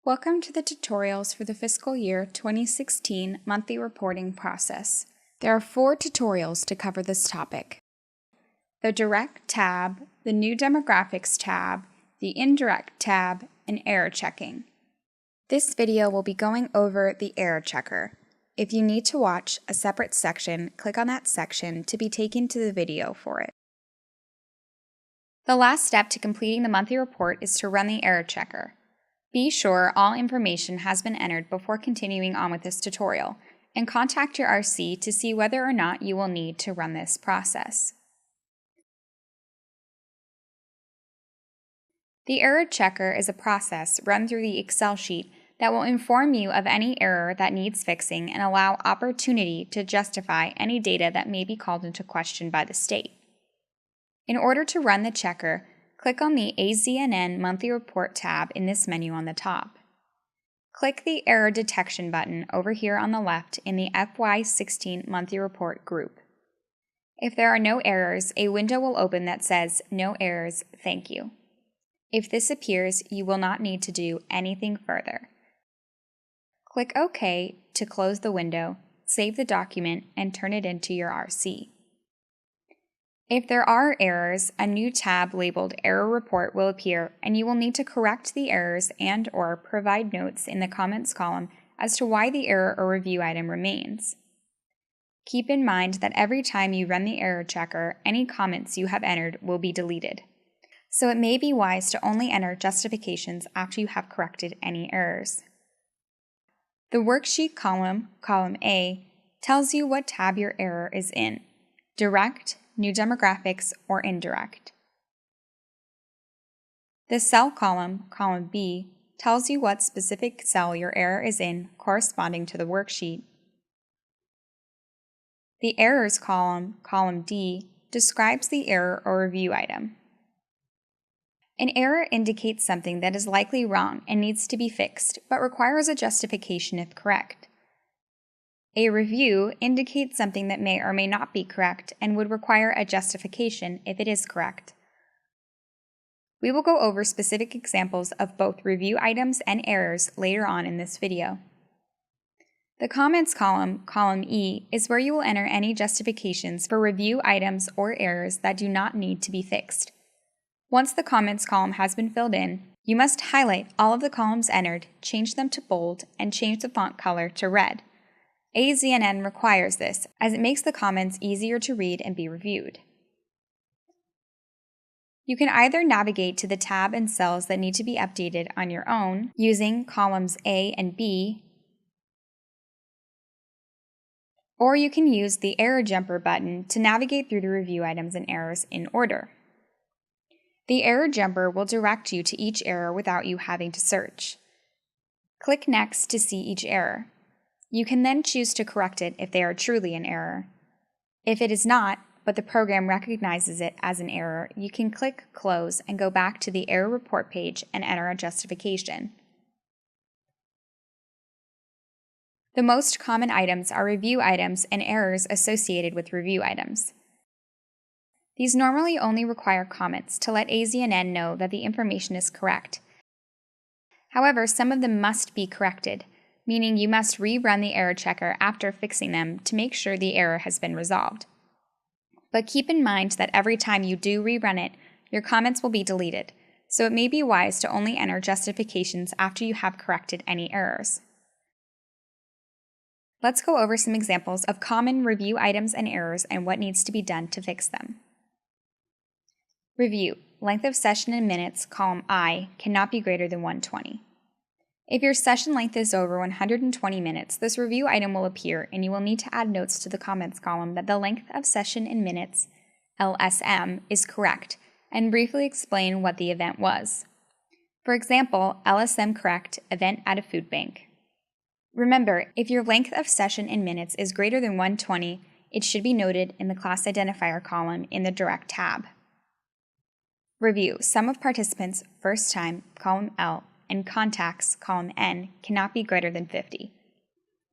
Welcome to the tutorials for the fiscal year 2016 monthly reporting process. There are 4 tutorials to cover this topic: the Direct tab, the New Demographics tab, the Indirect tab, and error checking. This video will be going over the error checker. If you need to watch a separate section, click on that section to be taken to the video for it. The last step to completing the monthly report is to run the error checker. Be sure all information has been entered before continuing on with this tutorial, and contact your RC to see whether or not you will need to run this process. The error checker is a process run through the Excel sheet that will inform you of any error that needs fixing and allow opportunity to justify any data that may be called into question by the state. In order to run the checker, click on the AZNN Monthly Report tab in this menu on the top. Click the Error Detection button over here on the left in the FY16 Monthly Report group. If there are no errors, a window will open that says, "No errors, thank you." If this appears, you will not need to do anything further. Click OK to close the window, save the document, and turn it into your RC. If there are errors, a new tab labeled Error Report will appear, and you will need to correct the errors and/or provide notes in the comments column as to why the error or review item remains. Keep in mind that every time you run the error checker, any comments you have entered will be deleted. So it may be wise to only enter justifications after you have corrected any errors. The Worksheet column, column A, tells you what tab your error is in: Direct, New Demographics, or Indirect. The Cell column, column B, tells you what specific cell your error is in corresponding to the worksheet. The Errors column, column D, describes the error or review item. An error indicates something that is likely wrong and needs to be fixed, but requires a justification if correct. A review indicates something that may or may not be correct and would require a justification if it is correct. We will go over specific examples of both review items and errors later on in this video. The Comments column, column E, is where you will enter any justifications for review items or errors that do not need to be fixed. Once the Comments column has been filled in, you must highlight all of the columns entered, change them to bold, and change the font color to red. AZNN requires this, as it makes the comments easier to read and be reviewed. You can either navigate to the tab and cells that need to be updated on your own using columns A and B, or you can use the Error Jumper button to navigate through the review items and errors in order. The Error Jumper will direct you to each error without you having to search. Click Next to see each error. You can then choose to correct it if they are truly an error. If it is not, but the program recognizes it as an error, you can click Close and go back to the Error Report page and enter a justification. The most common items are review items and errors associated with review items. These normally only require comments to let AZNN know that the information is correct. However, some of them must be corrected, meaning you must rerun the error checker after fixing them to make sure the error has been resolved. But keep in mind that every time you do rerun it, your comments will be deleted, so it may be wise to only enter justifications after you have corrected any errors. Let's go over some examples of common review items and errors and what needs to be done to fix them. Review, length of session in minutes, column I, cannot be greater than 120. If your session length is over 120 minutes, this review item will appear and you will need to add notes to the comments column that the length of session in minutes, LSM, is correct, and briefly explain what the event was. For example, LSM correct, event at a food bank. Remember, if your length of session in minutes is greater than 120, it should be noted in the class identifier column in the Direct tab. Review, sum of participants, first time, column L, and contacts, column N, cannot be greater than 50.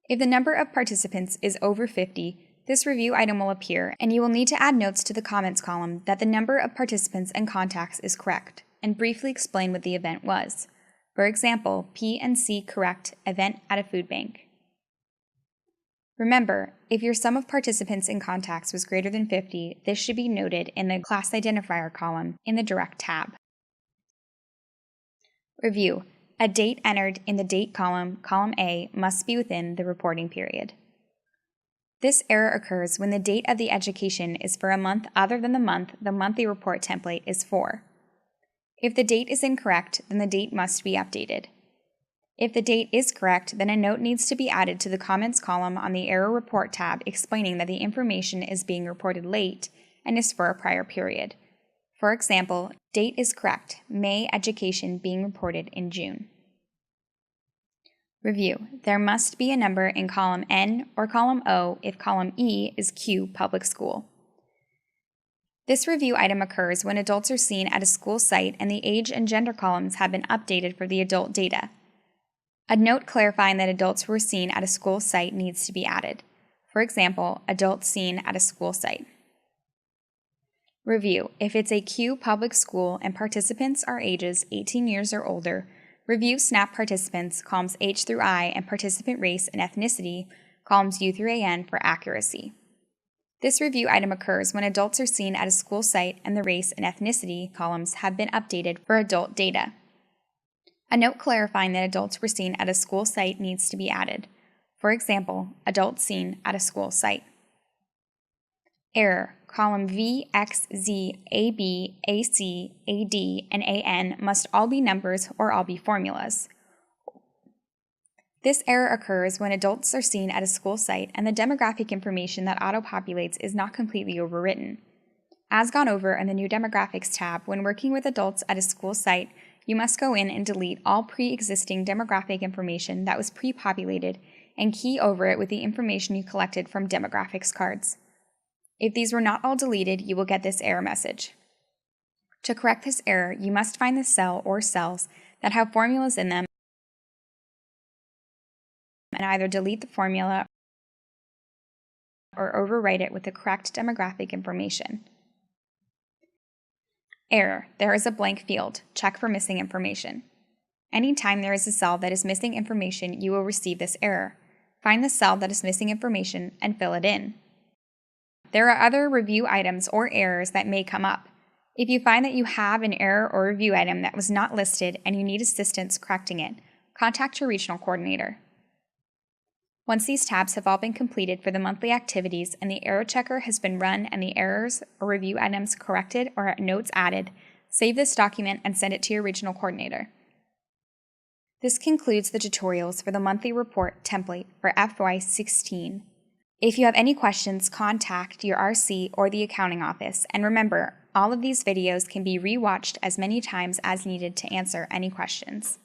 If the number of participants is over 50, this review item will appear, and you will need to add notes to the comments column that the number of participants and contacts is correct, and briefly explain what the event was. For example, P&C correct event at a food bank. Remember, if your sum of participants and contacts was greater than 50, this should be noted in the Class Identifier column in the Direct tab. Review. A date entered in the Date column, column A, must be within the reporting period. This error occurs when the date of the education is for a month other than the month the monthly report template is for. If the date is incorrect, then the date must be updated. If the date is correct, then a note needs to be added to the comments column on the Error Report tab explaining that the information is being reported late and is for a prior period. For example, date is correct, May education being reported in June. Review. There must be a number in column N or column O if column E is Q public school. This review item occurs when adults are seen at a school site and the age and gender columns have been updated for the adult data. A note clarifying that adults were seen at a school site needs to be added. For example, adults seen at a school site. Review. If it's a Q public school and participants are ages 18 years or older, review SNAP participants, columns H through I, and participant race and ethnicity, columns U through AN, for accuracy. This review item occurs when adults are seen at a school site and the race and ethnicity columns have been updated for adult data. A note clarifying that adults were seen at a school site needs to be added. For example, adults seen at a school site. Error. Column V, X, Z, AB, AC, AD, and AN must all be numbers or all be formulas. This error occurs when adults are seen at a school site and the demographic information that auto-populates is not completely overwritten. As gone over in the New Demographics tab, when working with adults at a school site, you must go in and delete all pre-existing demographic information that was pre-populated and key over it with the information you collected from demographics cards. If these were not all deleted, you will get this error message. To correct this error, you must find the cell or cells that have formulas in them and either delete the formula or overwrite it with the correct demographic information. Error. There is a blank field. Check for missing information. Anytime there is a cell that is missing information, you will receive this error. Find the cell that is missing information and fill it in. There are other review items or errors that may come up. If you find that you have an error or review item that was not listed and you need assistance correcting it, contact your regional coordinator. Once these tabs have all been completed for the monthly activities and the error checker has been run and the errors or review items corrected or notes added, save this document and send it to your regional coordinator. This concludes the tutorials for the monthly report template for FY16. If you have any questions, contact your RC or the accounting office, and remember, all of these videos can be rewatched as many times as needed to answer any questions.